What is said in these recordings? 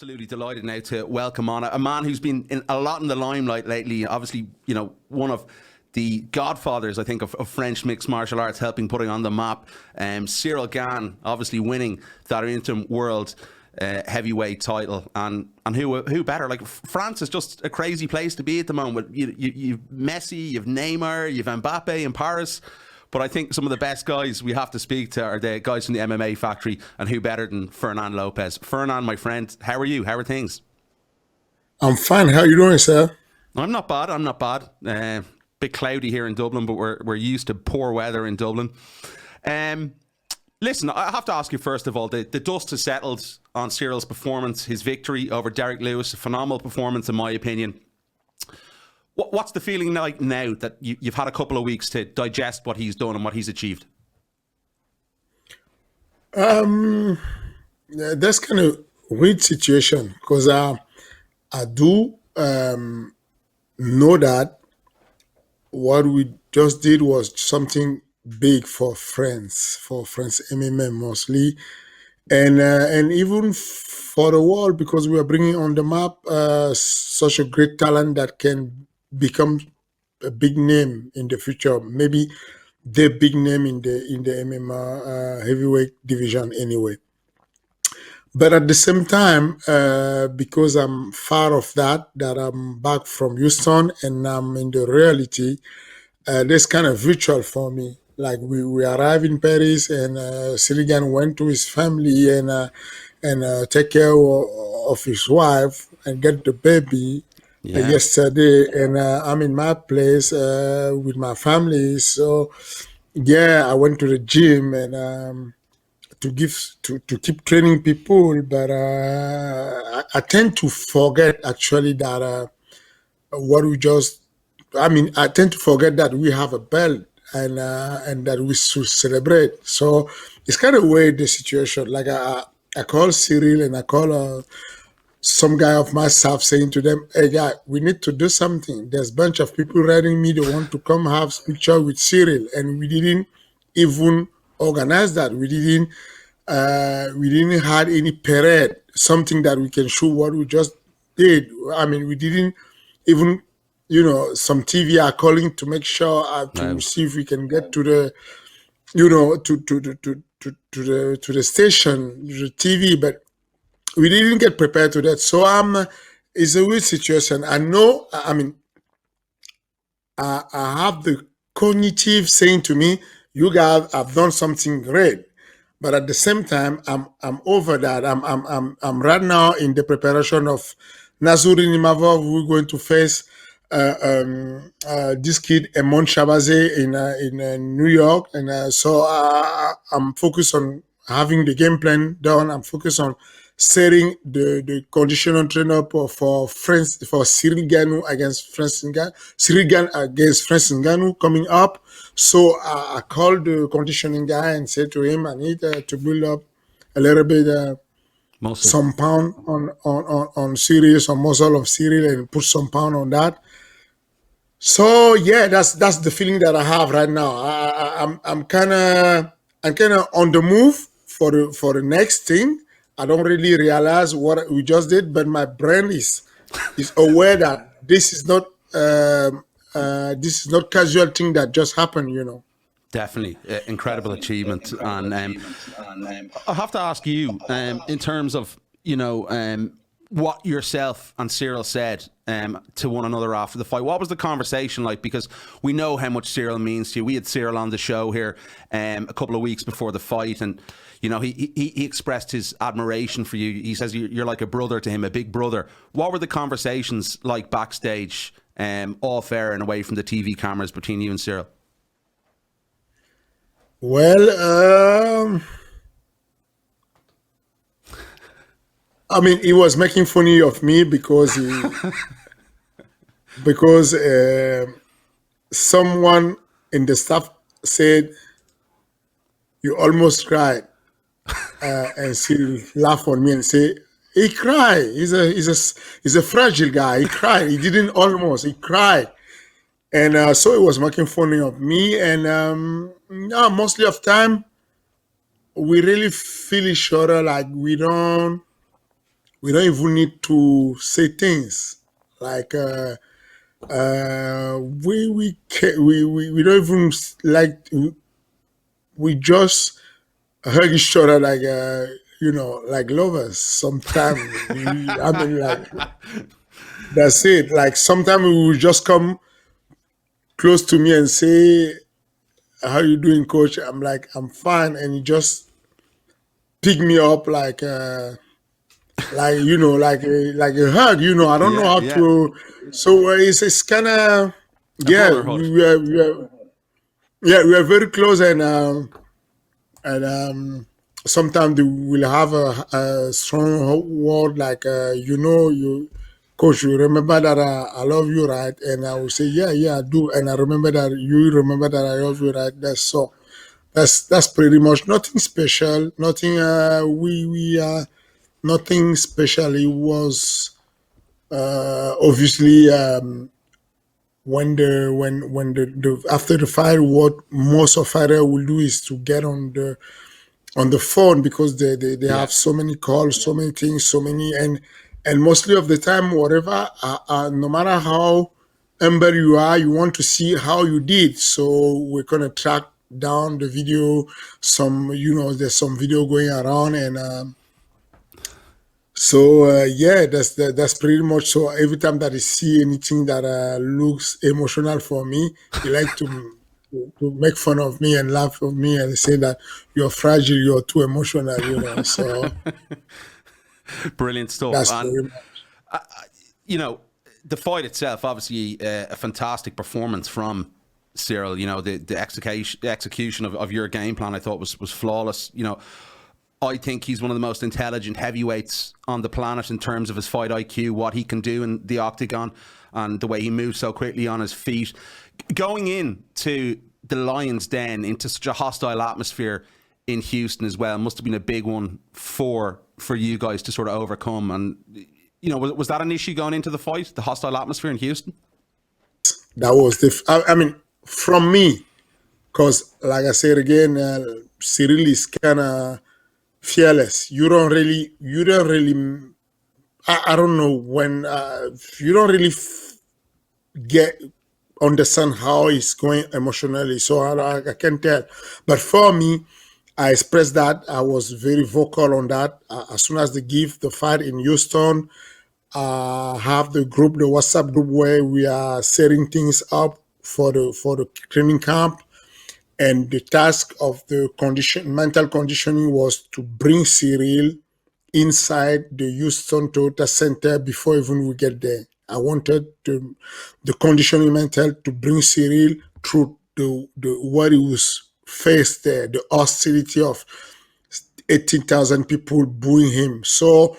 Absolutely delighted now to welcome on a man who's been in a lot in the limelight lately. Obviously, you know, one of the godfathers, I think, of French mixed martial arts, helping putting on the map. Ciryl Gane, obviously winning that interim world heavyweight title, and who better? Like, France is just a crazy place to be at the moment. You've Messi, you've Neymar, you've Mbappe in Paris. But I think some of the best guys we have to speak to are the guys from the MMA factory, and who better than Fernand Lopez. Fernand, my friend, how are you? How are things? I'm fine. How are you doing, sir? I'm not bad. Bit cloudy here in Dublin, but we're used to poor weather in Dublin. Listen, I have to ask you first of all, the dust has settled on Cyryl's performance, his victory over Derek Lewis, a phenomenal performance in my opinion. What's the feeling like now that you've had a couple of weeks to digest what he's done and what he's achieved? That's kind of weird situation because I do know that what we just did was something big for France MMA mostly, and even for the world, because we are bringing on the map such a great talent that can become a big name in the future, maybe the big name in the MMA heavyweight division anyway. But at the same time, because I'm far of that I'm back from Houston and I'm in the reality, this kind of virtual for me. Like we arrived in Paris, and Ciryl Gane went to his family and take care of his wife and get the baby. Yesterday, and I'm in my place with my family. So yeah, I went to the gym and to keep training people, but I tend to forget actually that I tend to forget that we have a belt and that we should celebrate. So it's kind of weird, the situation. Like I call Ciryl and I call some guy of myself, saying to them, hey guy, we need to do something. There's a bunch of people writing me, they want to come have picture with Ciryl, and we didn't even organize that. We didn't had any parade, something that we can show what we just did. I mean, we didn't even, some TV are calling to make sure to see if we can get to the, to the station, to the TV, but we didn't get prepared to that. So it's a weird situation. I know, I mean, I have the cognitive saying to me, you guys have done something great. But at the same time, I'm over that. I'm right now in the preparation of Nassourdine Imavov. We're going to face this kid, Emon Shabaze, in New York. And so I'm focused on having the game plan done. I'm focused on setting the conditional trainer for Ciryl Gane against Francis Ngannou, Ciryl Gane against Francis Ngannou coming up. So I called the conditioning guy and said to him, I need to build up a little bit some pound on Ciryl, some muscle of Ciryl, and put some pound on that. So yeah, that's the feeling that I have right now. I'm kind of on the move for the next thing. I don't really realize what we just did, but my brain is aware that this is not casual thing that just happened, Definitely, incredible achievement, and I have to ask you, in terms of what yourself and Ciryl said to one another after the fight. What was the conversation like? Because we know how much Ciryl means to you. We had Ciryl on the show here a couple of weeks before the fight, and he expressed his admiration for you. He says you're like a brother to him, a big brother. What were the conversations like backstage, off air and away from the TV cameras, between you and Ciryl? Well, I mean, he was making funny of me because someone in the staff said you almost cried, and Ciryl laughed on me and say he cried. He's a fragile guy. He cried. He didn't almost. He cried, and so he was making funny of me. And mostly of time we really feel each other like we don't We don't even need to say things like we don't even like we just hug each other like like lovers. Sometimes I mean like that's it. Like sometimes we will just come close to me and say, "How you doing, coach?" I'm like, "I'm fine," and he just pick me up like like a hug. I don't know Yeah, how yeah. to. So it's kind of A yeah. brotherhood. We are very close, and sometimes they will have a strong word like you coach, you remember that I love you, right? And I will say yeah I do, and I remember that you remember that I love you, right? That's pretty much nothing special, nothing we nothing special. It was obviously when the after the fight, what most of fighter will do is to get on the phone because they Yeah. have so many calls, so many things, so many and mostly of the time, whatever, no matter how humble you are, you want to see how you did. So we're gonna track down the video. There's some video going around, and so yeah, that's pretty much. So every time that I see anything that looks emotional for me, he like to make fun of me and laugh at me and say that you're fragile, you're too emotional. So Brilliant stuff. that's And pretty much. you know, the fight itself, obviously, a fantastic performance from Ciryl. The execution of your game plan, I thought was flawless. I think he's one of the most intelligent heavyweights on the planet in terms of his fight IQ, what he can do in the octagon, and the way he moves so quickly on his feet. Going into the Lions' Den, into such a hostile atmosphere in Houston as well, must have been a big one for you guys to sort of overcome. And was that an issue going into the fight, the hostile atmosphere in Houston? That was I mean, from me, because like I said again, Cyril is kind of fearless. You don't really. I don't know when you don't really get understand how he's going emotionally. So I can tell. But for me, I expressed that. I was very vocal on that. As soon as they give the fight in Houston, have the WhatsApp group where we are setting things up for the training camp. And the task of the mental conditioning was to bring Cyril inside the Houston Toyota Center before even we get there. I wanted the conditioning mental to bring Cyril through the what he was faced there, the hostility of 18,000 people booing him. So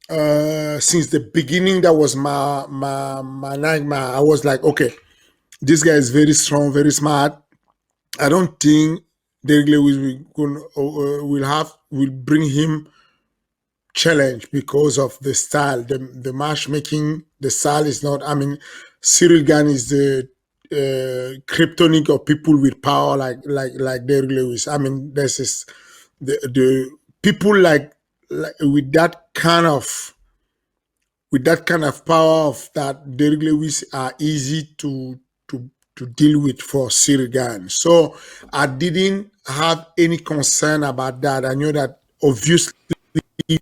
since the beginning, that was my nightmare. I was like, okay, this guy is very strong, very smart. I don't think Derek Lewis will bring him challenge because of the style. The matchmaking, the style is not. I mean, Ciryl Gane is the kryptonic of people with power like Derek Lewis. I mean, this is the people like with that kind of power of that Derek Lewis are easy to deal with for Ciryl Gane. So I didn't have any concern about that. I knew that obviously you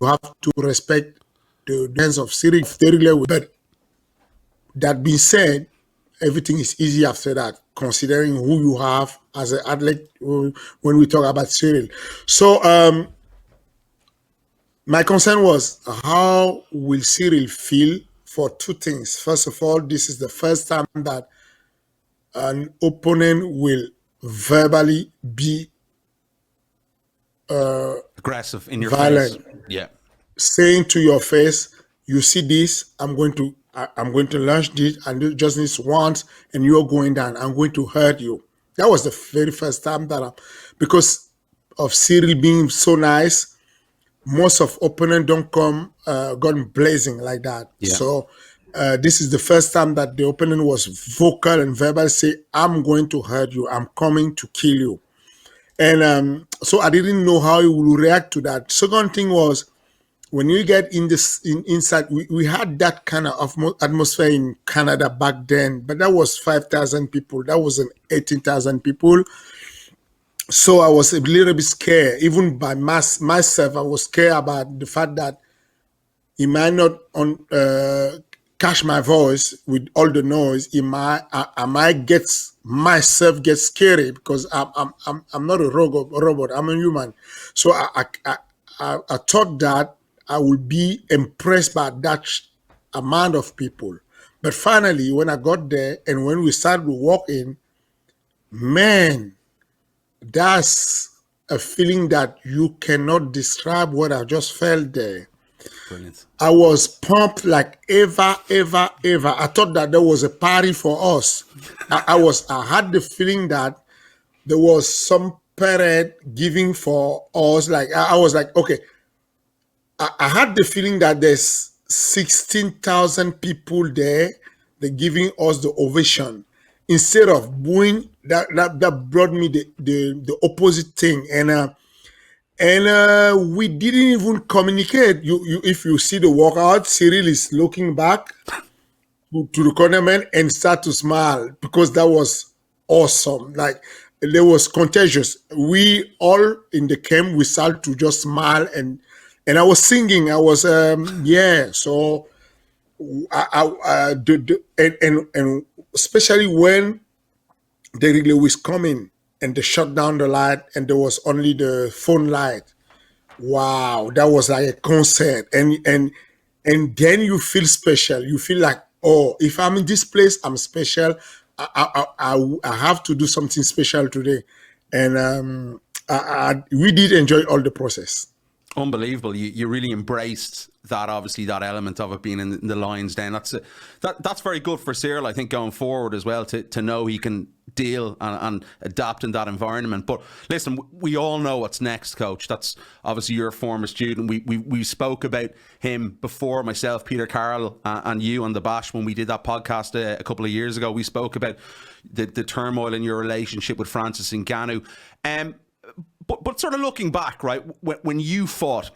have to respect the dance of Ciryl Lewis. But that being said, everything is easy after that, considering who you have as an athlete when we talk about Ciryl. So my concern was, how will Ciryl feel for two things? First of all, this is the first time that an opponent will verbally be Aggressive in your face. violent, Yeah. saying to your face, "You see this? I'm going to launch this, and do just this once, and you're going down. I'm going to hurt you." That was the very first time because of Ciryl being so nice, most of opponents don't come gone blazing like that. Yeah. So this is the first time that the opponent was vocal and verbal, say, "I'm going to hurt you. I'm coming to kill you." And so I didn't know how he would react to that. Second thing was, when you get in this inside, we had that kind of atmosphere in Canada back then, but that was 5,000 people. That wasn't 18,000 people. So I was a little bit scared, even by myself. I was scared about the fact that he might not catch my voice with all the noise. I might get myself get scary because I'm not a robot. I'm a human. So I thought that I would be impressed by that amount of people. But finally, when I got there and when we started walking, man, that's a feeling that you cannot describe what I just felt there. Brilliant. I was pumped like ever. I thought that there was a party for us. I had the feeling that there was some parade giving for us. Like I was like, okay. I had the feeling that there's 16,000 people there. They're giving us the ovation instead of booing. That brought me the opposite thing, and we didn't even communicate. If you see the walkout, Ciryl is looking back to the corner man and start to smile because that was awesome. Like there was contagious. We all in the camp we started to just smile and I was singing. I was yeah. So and especially when the relay was coming and they shut down the light and there was only the phone light. Wow, that was like a concert, and then you feel special. You feel like, oh, if I'm in this place, I'm special. I have to do something special today, and we did enjoy all the process. Unbelievable. You really embraced that, obviously, that element of it being in the lion's den. That's very good for Ciryl, I think, going forward as well, to know he can deal and adapt in that environment. But listen, we all know what's next, Coach. That's obviously your former student. We spoke about him before, myself, Peter Carroll, and you on the Bash when we did that podcast a couple of years ago. We spoke about the turmoil in your relationship with Francis Ngannou. But sort of looking back, right, when you fought,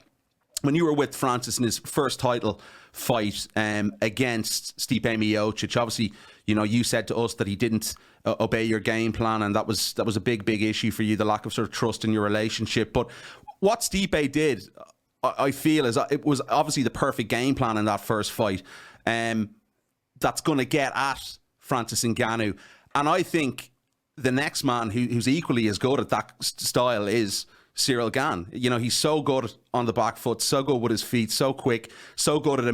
when you were with Francis in his first title fight against Stipe Miocic, obviously, you know, you said to us that he didn't obey your game plan, and that was a big issue for you, the lack of sort of trust in your relationship. But what Stipe did, I feel, is it was obviously the perfect game plan in that first fight. That's going to get at Francis Ngannou, and I think the next man who's equally as good at that style is Ciryl Gane. You know, he's so good on the back foot, so good with his feet, so quick, so good at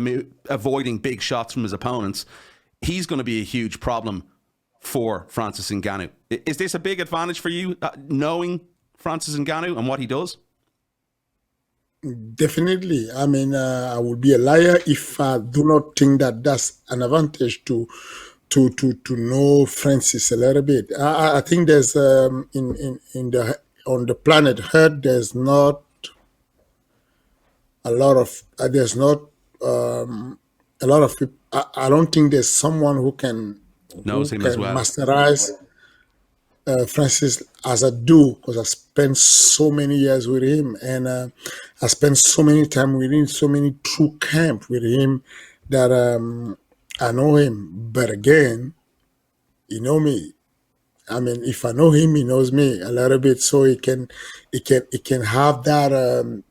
avoiding big shots from his opponents. He's going to be a huge problem for Francis Ngannou. Is this a big advantage for you, knowing Francis Ngannou and what he does? Definitely. I mean, I would be a liar if I do not think that that's an advantage to know Francis a little bit. I think there's on the planet Earth there's not a lot of people. I don't think there's someone who can knows him as well, masterize Francis as I do, because I spent so many years with him, and I spent so many time with him, so many true camp with him that I know him. But again, you know me. I mean, if I know him, he knows me a little bit, so he can have that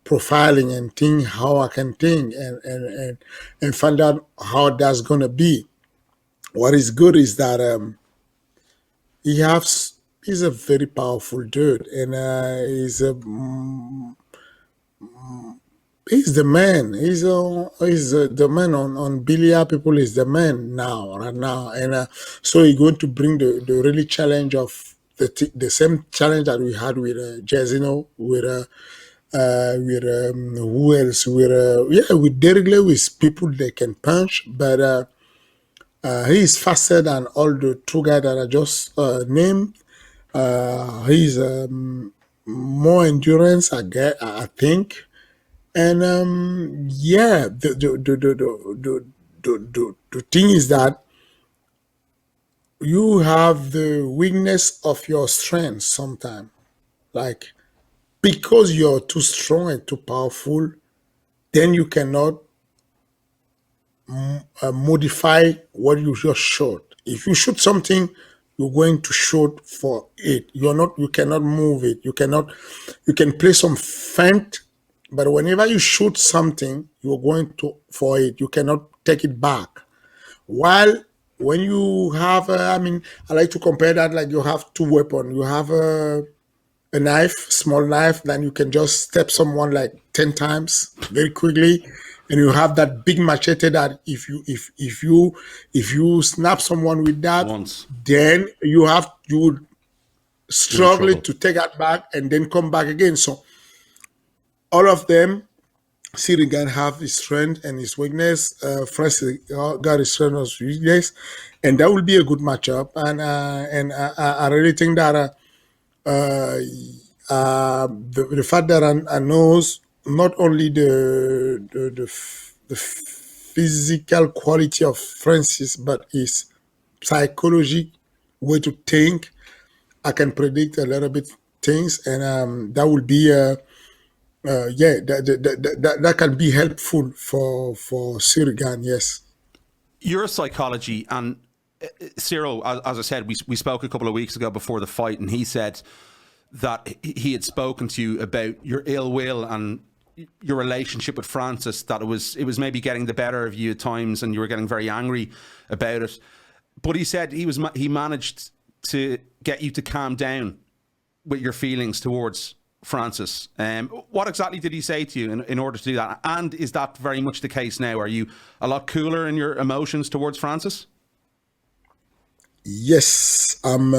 profiling and think how I can think and find out how that's gonna be. What is good is that he's a very powerful dude, and he's the man. He's the man on billiard people. Is the man right now, and so he's going to bring the really challenge of the same challenge that we had with Jazino, with who else? With Derrick Lewis, people they can punch, but he is faster than all the two guys that I just named. He's more endurance, I think. And the thing is that you have the weakness of your strength sometimes. Like, because you're too strong and too powerful, then you cannot modify what you just shot. If you shoot something, you're going to shoot for it. You cannot move it. You can play some feint, but whenever you shoot something, you're going to for it. You cannot take it back. While when you have, I like to compare that like you have two weapons. You have a knife, small knife, then you can just step someone like 10 times very quickly. And you have that big machete that if you snap someone with that, Once. then you would struggle trouble. to take that back and then come back again. So all of them, Ciryl Gane have his strength and his weakness. Francis got his strength and his weakness, and that will be a good matchup. And I really think that the fact that I knows not only the physical quality of Francis, but his psychology, way to think, I can predict a little bit things, and that will be that can be helpful for Ciryl Gane, yes. Your psychology and Ciryl, as I said, we spoke a couple of weeks ago before the fight, and he said that he had spoken to you about your ill will and your relationship with Francis, that it was maybe getting the better of you at times and you were getting very angry about it. But he said he managed to get you to calm down with your feelings towards Francis. What exactly did he say to you in order to do that? And is that very much the case now? Are you a lot cooler in your emotions towards Francis? Yes, I'm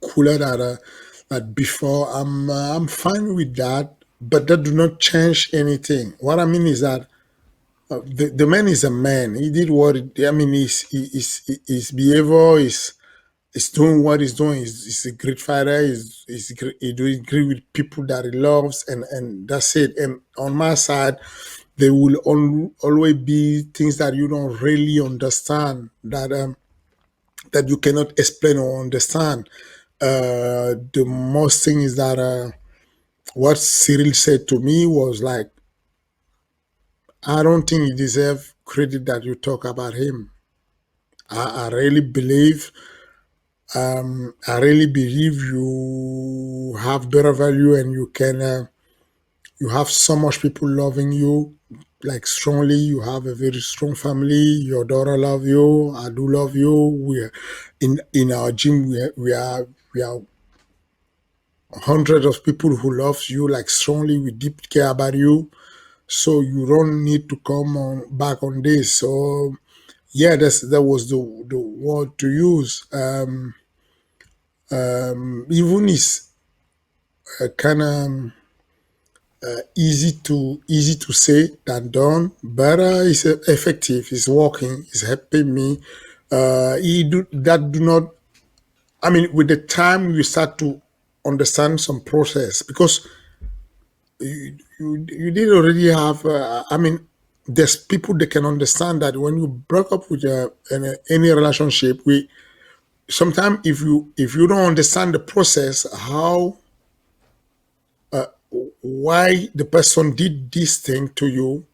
cooler than before. I'm fine with that, but that do not change anything. What I mean is that the man is a man. He did what his behavior is doing what he's doing. He's a great fighter. He doing great with people that he loves, and that's it. And on my side, there will always be things that you don't really understand, that you cannot explain or understand. The most thing is that what Ciryl said to me was like, I don't think he deserves credit that you talk about him. I really believe, you have better value, and you have so much people loving you, like strongly. You have a very strong family. Your daughter love you. I do love you. We are in our gym. We are hundreds of people who loves you like strongly. We deep care about you. So you don't need to come on back on this. So yeah, that was the word to use. Even is kind of easy to say than done, but it's effective. It's working. It's helping me. Do not. I mean, with the time you start to understand some process, because you did already have. There's people that can understand that when you break up with any relationship, we sometimes if you don't understand the process, how why the person did this thing to you,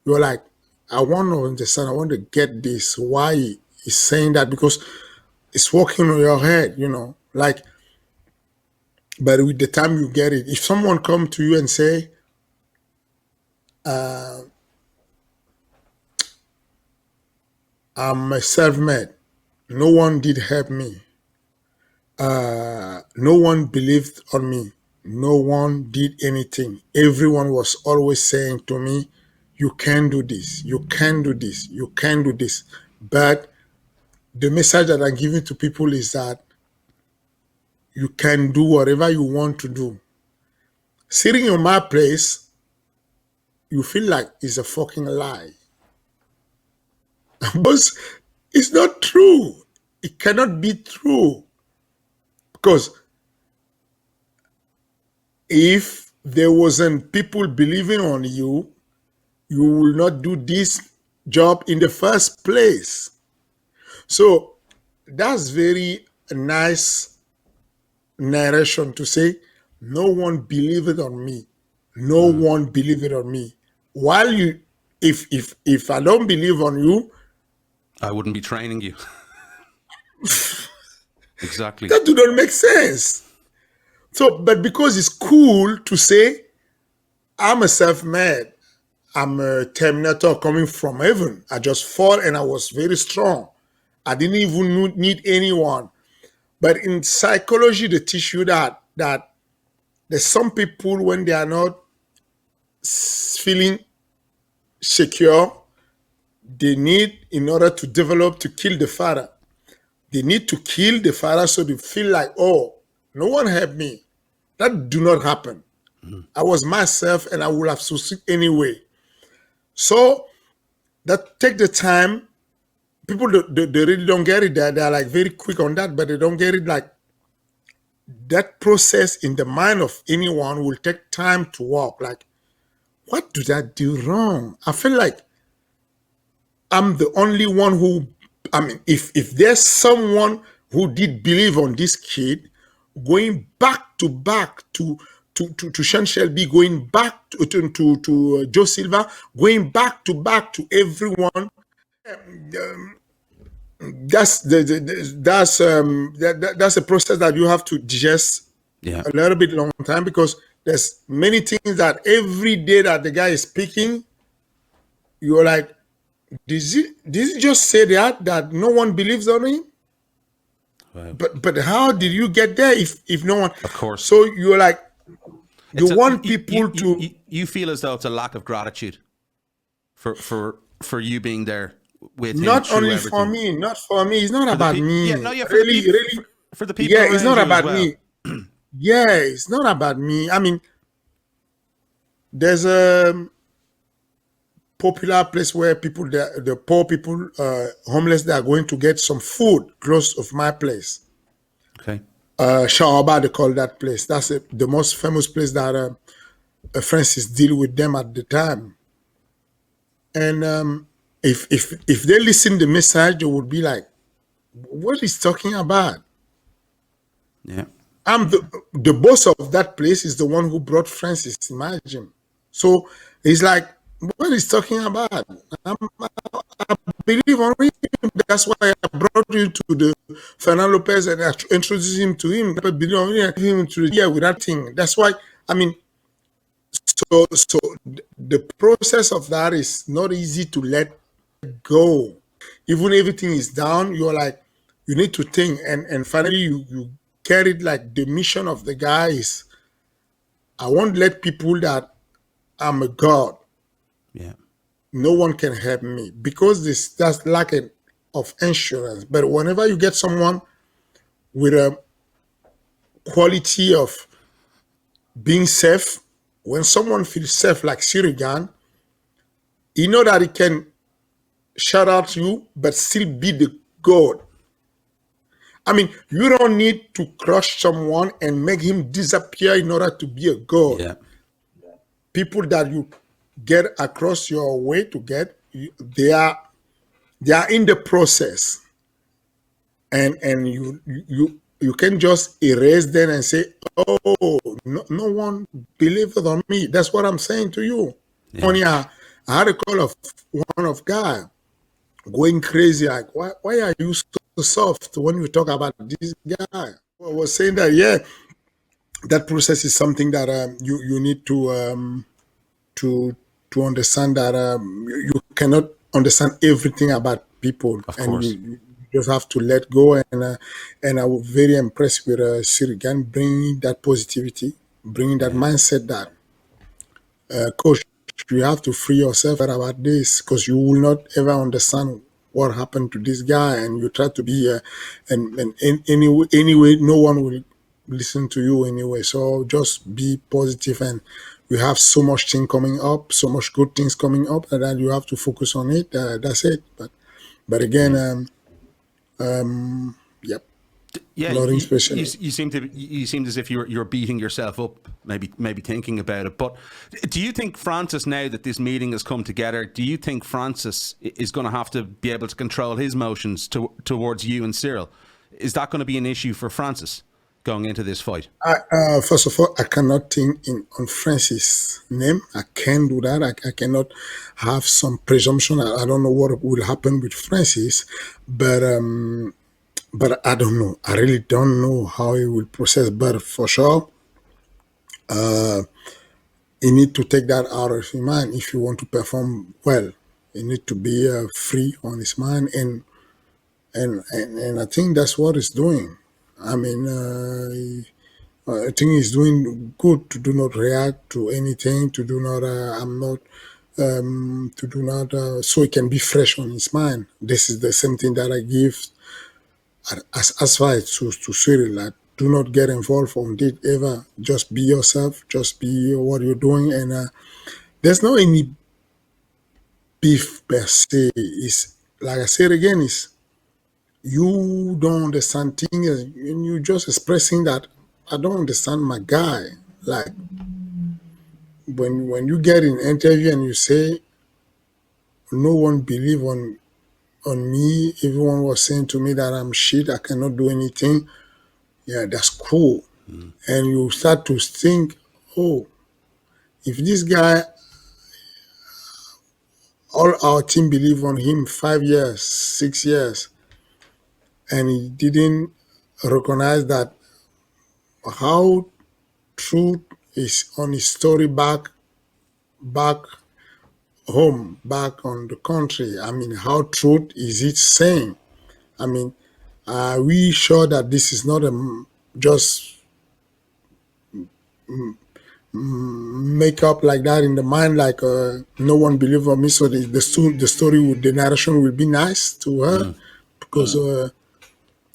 you're like, I want to understand. I want to get this. Why he's saying that, because it's working on your head, like. But with the time you get it, if someone come to you and say, I'm a self-made, no one did help me, no one believed on me, no one did anything. Everyone was always saying to me, you can do this, you can do this, you can do this. But the message that I'm giving to people is that you can do whatever you want to do. Sitting in my place, you feel like it's a fucking lie. But it's not true. It cannot be true. Because if there wasn't people believing on you, you will not do this job in the first place. So that's very nice narration to say, No one believed it on me. No one believed it on me. While you, if I don't believe on you, I wouldn't be training you. Exactly. that do not make sense. So, but because it's cool to say, I'm a self-made, I'm a Terminator coming from heaven. I just fought and I was very strong. I didn't even need anyone. But in psychology, they teach you that there's some people when they are not feeling secure, they need, in order to develop, to kill the father. They need to kill the father so they feel like, oh, no one helped me. That do not happen. I was myself and I would have succeeded anyway. So that take the time. People, they really don't get it. They're like very quick on that, but they don't get it. Like that process in the mind of anyone will take time to walk. Like, what did I do wrong? I feel like I'm the only one who, I mean, if there's someone who did believe on this kid, going back to Sean Shelby, going back to Joe Silva, going back to everyone, that's that's a process that you have to digest Yeah. a little bit long time, because there's many things that every day that the guy is speaking, you're like, did he just say that no one believes on him? Wow. But how did you get there if no one? Of course. So you're like, you want people to. You feel as though it's a lack of gratitude for you being there with him. Not through only everything. for me, not for me. It's not about me. Yeah, no, yeah, for really, the people, really. for the people. Yeah, it's around not you as about well. me. Yeah, it's not about me. I mean, there's a popular place where people, the poor people, homeless, they are going to get some food close of my place. Okay. Shawaba, they call that place. That's the most famous place that Francis deal with them at the time. And if they listen the message, they would be like, what is talking about? Yeah. I'm the boss of that place is the one who brought Francis. Imagine. So he's like, what is talking about? I believe on him. That's why I brought you to the Fernand Lopez and I introduced him to him. I believe on him to the with that thing. That's why, I mean, so the process of that is not easy to let go. Even everything is down, you're like, you need to think, and finally you carried like the mission of the guy is, I won't let people that I'm a god. Yeah. No one can help me, because that's lack of insurance. But whenever you get someone with a quality of being safe, when someone feels safe like Ciryl Gane, you know that he can shout out you, but still be the god. I mean, you don't need to crush someone and make him disappear in order to be a god. Yeah. People that you get across your way to get, they are in the process, and you can just erase them and say, oh, no one believed on me. That's what I'm saying to you. Yeah. Only I had a call of one of guy going crazy, like, why are you so soft when you talk about this guy? I was saying that, yeah, that process is something that you need to understand, that you cannot understand everything about people. Of and course. you just have to let go. And I was very impressed with Ciryl Gane bringing that positivity, bringing that mindset that, coach, you have to free yourself about this, because you will not ever understand what happened to this guy, and you try to be and anyway, no one will listen to you anyway. So just be positive, and you have so much thing coming up, so much good things coming up, that you have to focus on it. That's it. But again, yep. Yeah, Nothing special. you seemed as if you're beating yourself up, maybe thinking about it. But do you think Francis, now that this meeting has come together, do you think Francis is going to have to be able to control his emotions towards you and Ciryl? Is that going to be an issue for Francis? going into this fight? First of all, I cannot think on Francis' name. I can't do that. I cannot have some presumption. I don't know what will happen with Francis, but I don't know. I really don't know how he will process. But for sure, you need to take that out of his mind if you want to perform well. You need to be free on his mind, and I think that's what he's doing. I mean, I think he's doing good to do not react to anything, to do not, to do not, so it can be fresh on his mind. This is the same thing that I give as far as to Ciryl. Like, do not get involved on it ever. Just be yourself. Just be what you're doing, and there's no any beef per se. It's like I said again, is you don't understand things, and you just expressing that I don't understand my guy. Like when you get in interview and you say no one believe on me, everyone was saying to me that I'm shit, I cannot do anything. Yeah, that's cool. And you start to think, oh, if this guy, all our team believe on him 5 years, 6 years, and he didn't recognize that how truth is on his story back home, back on the country. I mean, how truth is it saying? I mean, are we sure that this is not just make up like that in the mind, like no one believe on me, so the story, the narration will be nice to her, because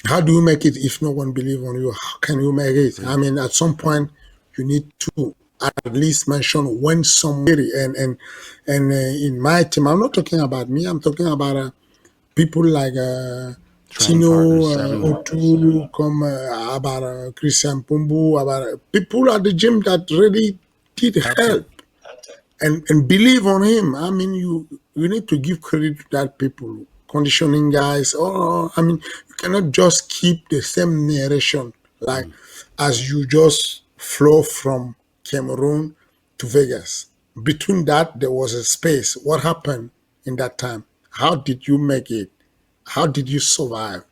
how do you make it if no one believe on you? How can you make it? I mean, at some point, you need to at least mention when somebody, and in my team, I'm not talking about me, I'm talking about people like Training Tino, partners, everyone. Otu, come about Christian Pumbu, about people at the gym that really did Helped him. help and believe on him. I mean, you need to give credit to that people, conditioning guys. Or I mean, you cannot just keep the same narration like as you just flow from Cameroon to Vegas. Between that, there was a space. What happened in that time? How did you make it? How did you survive?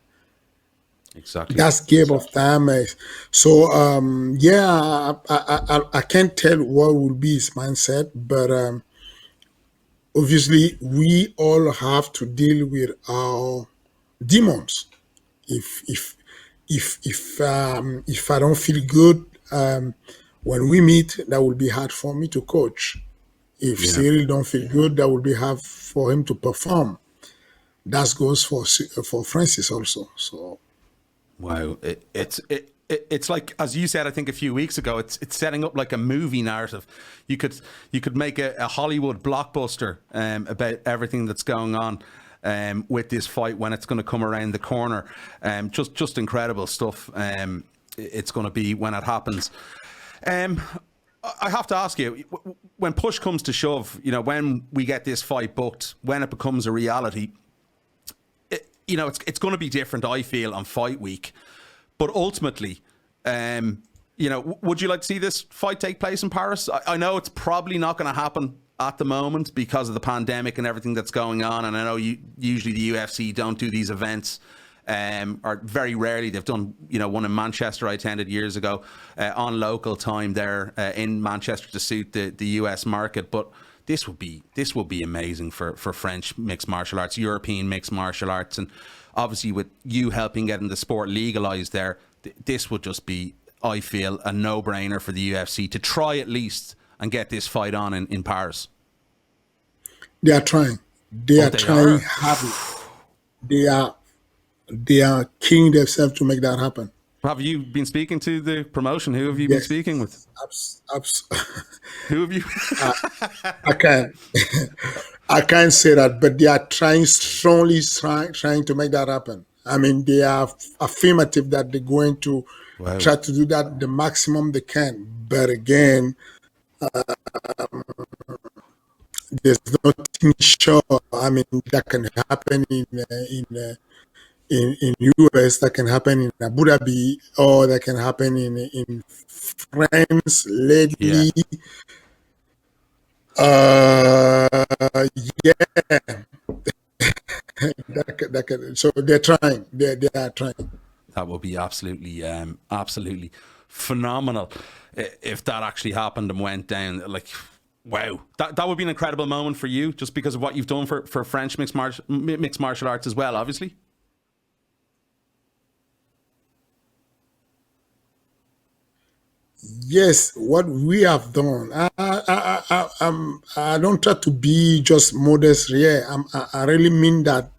Exactly. That's game of time. So yeah, I can't tell what will be his mindset, but obviously we all have to deal with our demons. If I don't feel good when we meet, that will be hard for me to coach. If Yeah. Ciryl don't feel good, that will be hard for him to perform. That goes for Francis also. So Wow, it's like, as you said, I think a few weeks ago, it's setting up like a movie narrative. You could make a Hollywood blockbuster about everything that's going on with this fight when it's going to come around the corner. Just incredible stuff. It's going to be when it happens. I have to ask you, when push comes to shove, when we get this fight booked, when it becomes a reality, it's going to be different, I feel, on fight week. But ultimately, would you like to see this fight take place in Paris? I know it's probably not going to happen at the moment because of the pandemic and everything that's going on. And I know usually the UFC don't do these events, or very rarely. They've done, one in Manchester I attended years ago on local time there in Manchester to suit the US market. But this would be amazing for French mixed martial arts, European mixed martial arts, and obviously with you helping getting the sport legalized there, this would just be, I feel, a no-brainer for the UFC to try at least and get this fight on in Paris. they are trying. They are trying hard. They are killing themselves to make that happen. Have you been speaking to the promotion? Who have you been speaking with? Who have you? I can't say that, but they are strongly trying to make that happen. I mean, they are affirmative that they're going to try to do that the maximum they can. But again, there's nothing sure. I mean, that can happen in in US, that can happen in Abu Dhabi, or that can happen in France lately. Yeah, so they're trying. They are trying. That would be absolutely phenomenal if that actually happened and went down. Like, wow, that would be an incredible moment for you, just because of what you've done for French mixed martial arts as well, obviously. Yes, what we have done. I don't try to be just modest here. I really mean that.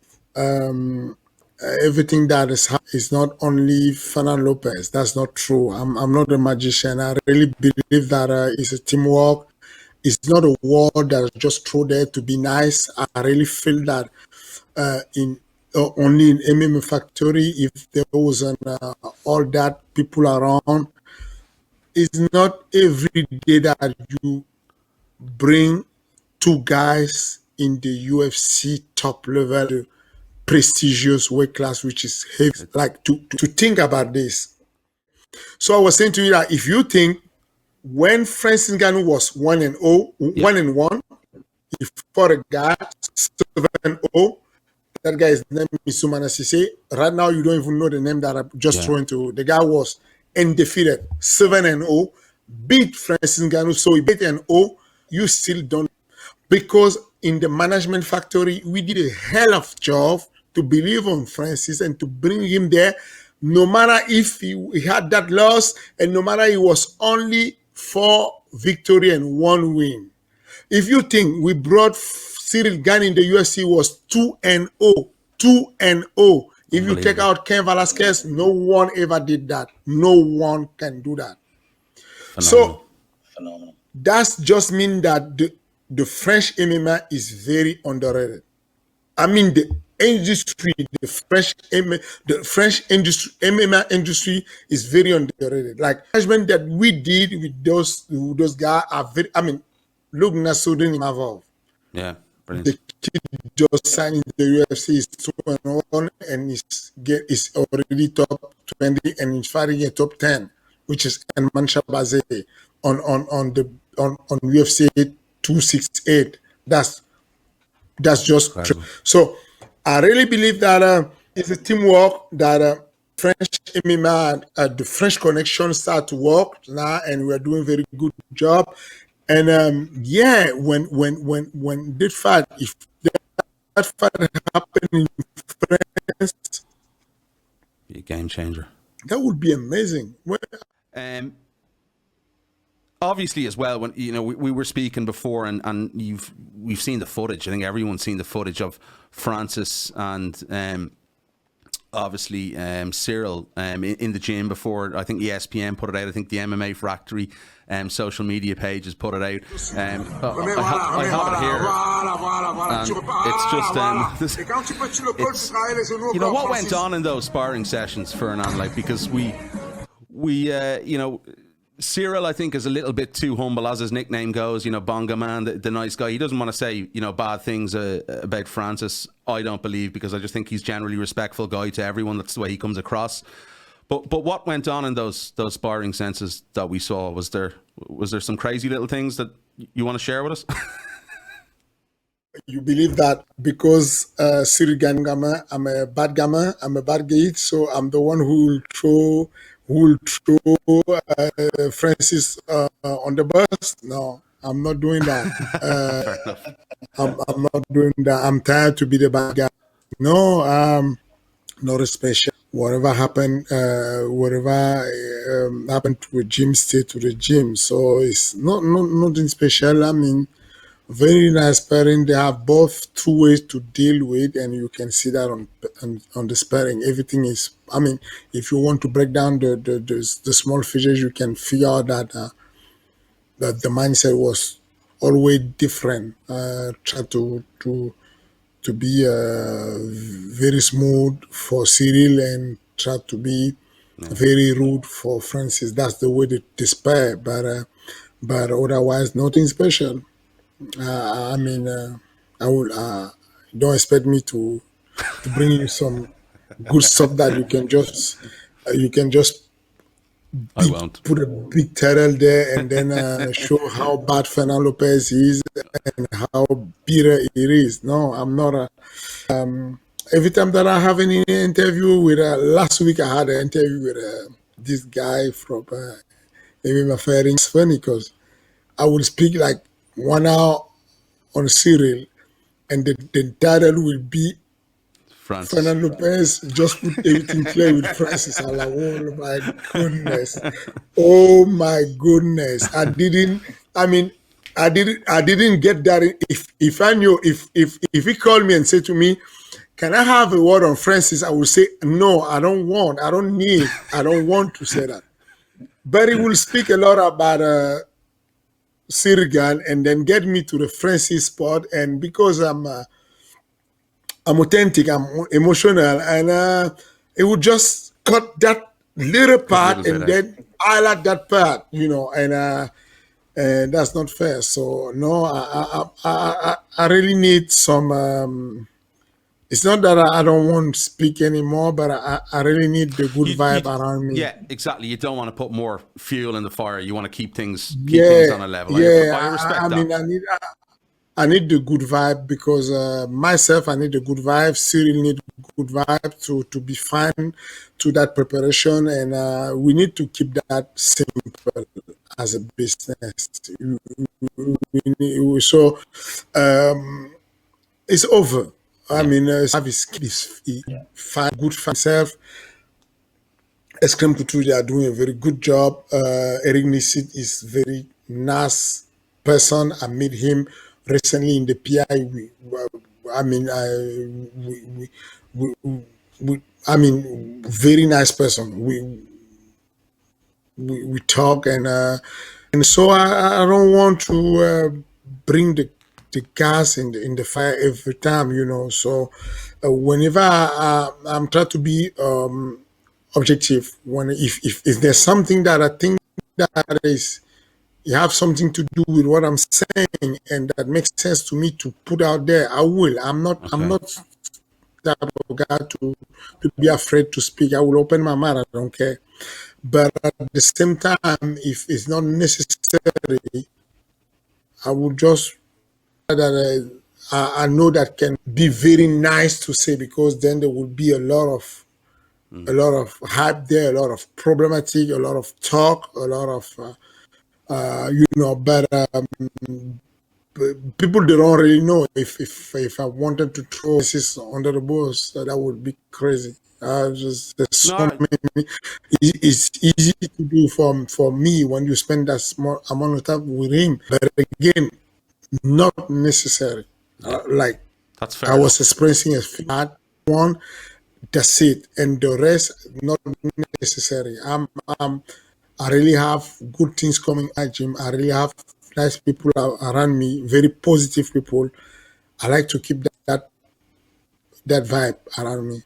Everything that is not only Fernand Lopez. That's not true. I'm not a magician. I really believe that it's a teamwork. It's not a word that's just thrown there to be nice. I really feel that in only in MMA Factory, if there was all that people around, it's not every day that you bring two guys in the UFC top level, prestigious weight class, which is heavy. Like to think about this. So I was saying to you that if you think when Francis Ngannou was 1-0, 1-1, he fought a guy 7-0. That guy's name is Sumana Sise. Right now, you don't even know the name that I just threw into. The guy was undefeated, 7-0, beat Francis Ngannou. So he beat 8-0. You still don't, because in the management factory, we did a hell of a job to believe on Francis and to bring him there, no matter if he had that loss, and no matter he was only 4 victory and 1 win. If you think we brought Ciryl Gane in the UFC was 2-0, 2-0. If you take out Ken Velasquez, no one ever did that. No one can do that. Phenomenal. So that's just mean that the French MMA is very underrated. I mean, the industry, the French industry, MMA industry is very underrated. Like management that we did with those guys are very. I mean, look, Nassoudine Mavov. Yeah, brilliant. The kid just signed in the UFC is 2-1 and is already top 20 and is fighting a top 10, which is Enman Shabaze on UFC 268. That's just true. So I really believe that it's a teamwork that French MMA, the French connection start to work now, and we're doing very good job. And yeah, when this fight, if that fight happened in France, be a game changer. That would be amazing. Obviously, as well, when we were speaking before, and we've seen the footage. I think everyone's seen the footage of Francis and obviously Ciryl in the gym before. I think ESPN put it out. I think the MMA Factory social media pages put it out. I have it here, and it's just what went on in those sparring sessions, Fernand. Like, because we Ciryl, I think, is a little bit too humble, as his nickname goes. Bonga Man, the nice guy. He doesn't want to say, bad things about Francis. I don't believe, because I just think he's generally a respectful guy to everyone. That's the way he comes across. But what went on in those sparring senses that we saw? Was there some crazy little things that you want to share with us? You believe that because Ciryl Gane, I'm a bad gamer, I'm a bad gate, so I'm the one who will throw Francis on the bus? No, I'm not doing that. I'm not doing that. I'm tired to be the bad guy. No, not special. Whatever happened, happened with Jim stayed to the gym. So it's nothing special. I mean, very nice sparring. They have both two ways to deal with, and you can see that on the sparring. Everything is. I mean, if you want to break down the small features, you can figure out that that the mindset was always different. Try to be very smooth for Ciryl and try to be very rude for Francis. That's the way they spar. But otherwise, nothing special. I mean, I will. Don't expect me to bring you some good stuff that you can just I won't. put a big title there and then show how bad Fernand Lopez is and how bitter it is. No, I'm not a. Every time that I have an interview with, last week I had an interview with this guy from MMA Fighting. It's funny because I will speak like 1 hour on Ciryl, and the title will be Francis. Fernand Lopez just put everything clear with Francis. I'm like, oh my goodness. Oh my goodness. I didn't get that. If I knew, if he called me and said to me, can I have a word on Francis? I would say, no, I don't want to say that. But he will speak a lot about Ciryl Gane and then get me to the Francis spot. And because I'm authentic, I'm emotional, and it would just cut that little part and then highlight that part, and that's not fair. So no, I really need some. It's not that I don't want to speak anymore, but I really need the good vibe around me. Yeah, exactly. You don't want to put more fuel in the fire. You want to keep things on a level. Yeah, I respect that. I need the good vibe because myself, I need the good vibe. Ciryl need good vibe to be fine to that preparation, and we need to keep that simple as a business. So it's over. I mean, have his good for himself. Eskrem Couture, they are doing a very good job. Eric Nissit is very nice person. I met him recently in the PI. Very nice person. We talk, and so I don't want to bring the gas in the fire every time, So whenever I'm trying to be objective, if there's something that I think that is you have something to do with what I'm saying and that makes sense to me to put out there, I will. I'm not that guy to be afraid to speak. I will open my mouth. I don't care. But at the same time, if it's not necessary, I will just that I know that can be very nice to say, because then there will be a lot of hype there, a lot of problematic, a lot of talk, a lot of but people, they don't really know. If I wanted to throw this under the bus, that would be crazy. There's so many. It's easy to do for me when you spend that small amount of time with him, but again, not necessary. That's fair. I was experiencing a bad one. That's it, and the rest not necessary. I really have good things coming at gym. I really have nice people around me, very positive people. I like to keep that vibe around me.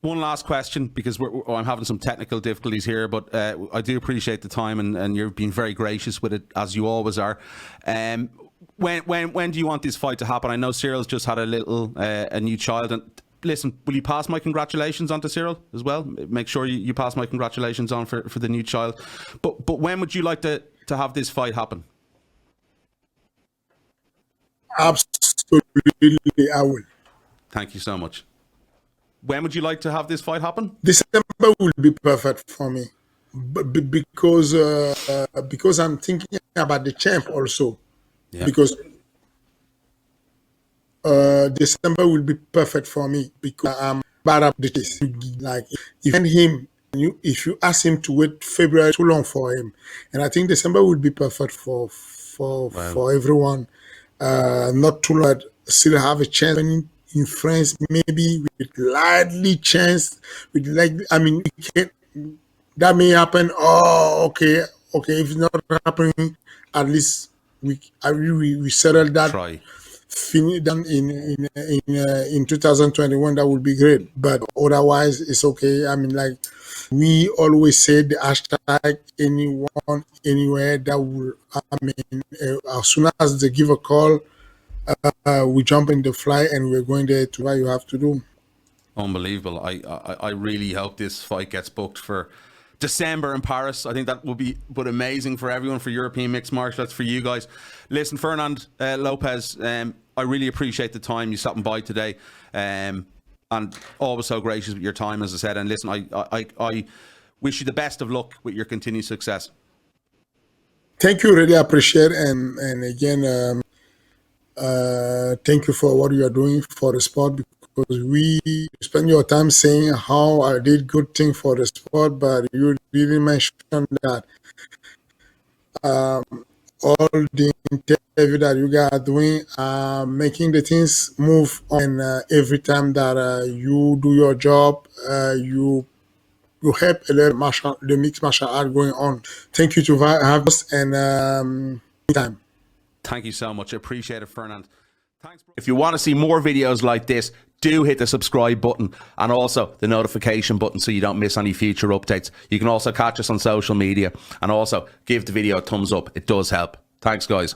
One last question, because I'm having some technical difficulties here, but I do appreciate the time, and you've been very gracious with it, as you always are. When do you want this fight to happen? I know Cyryl's just had a new child, and listen, will you pass my congratulations on to Ciryl as well? Make sure you pass my congratulations on for the new child. But when would you like to have this fight happen? Absolutely, I will. Thank you so much. When would you like to have this fight happen? December will be perfect for me, because I'm thinking about the champ also. Yeah. Because December will be perfect for me, because I'm bad at the case. Like, if you ask him to wait February, too long for him, and I think December will be perfect for everyone. Not too long. Still have a chance in France, maybe with lightly chance. That may happen. Oh, okay. If it's not happening, at least we settle that. Try. Finish done in 2021. That would be great. But otherwise, it's okay. We always say the hashtag anyone, anywhere. That will. As soon as they give a call, we jump in the fly and we're going there to what you have to do. Unbelievable. I really hope this fight gets booked for December in Paris. I think that would be amazing for everyone, for European mixed martial arts, for you guys. Listen, Fernand Lopez, I really appreciate the time you stopping by today, and always so gracious with your time, as I said. And listen, I wish you the best of luck with your continued success. Thank you, really appreciate it. And again, thank you for what you are doing for the sport, because we spend your time saying how I did good thing for the sport, but you didn't mention that all the interview that you guys are doing, making the things move on. And every time that you do your job, you help a lot the mixed martial art going on. Thank you to have us, and time. Thank you so much. I appreciate it, Fernand. Thanks, bro. If you want to see more videos like this, do hit the subscribe button and also the notification button so you don't miss any future updates. You can also catch us on social media, and also give the video a thumbs up. It does help. Thanks, guys.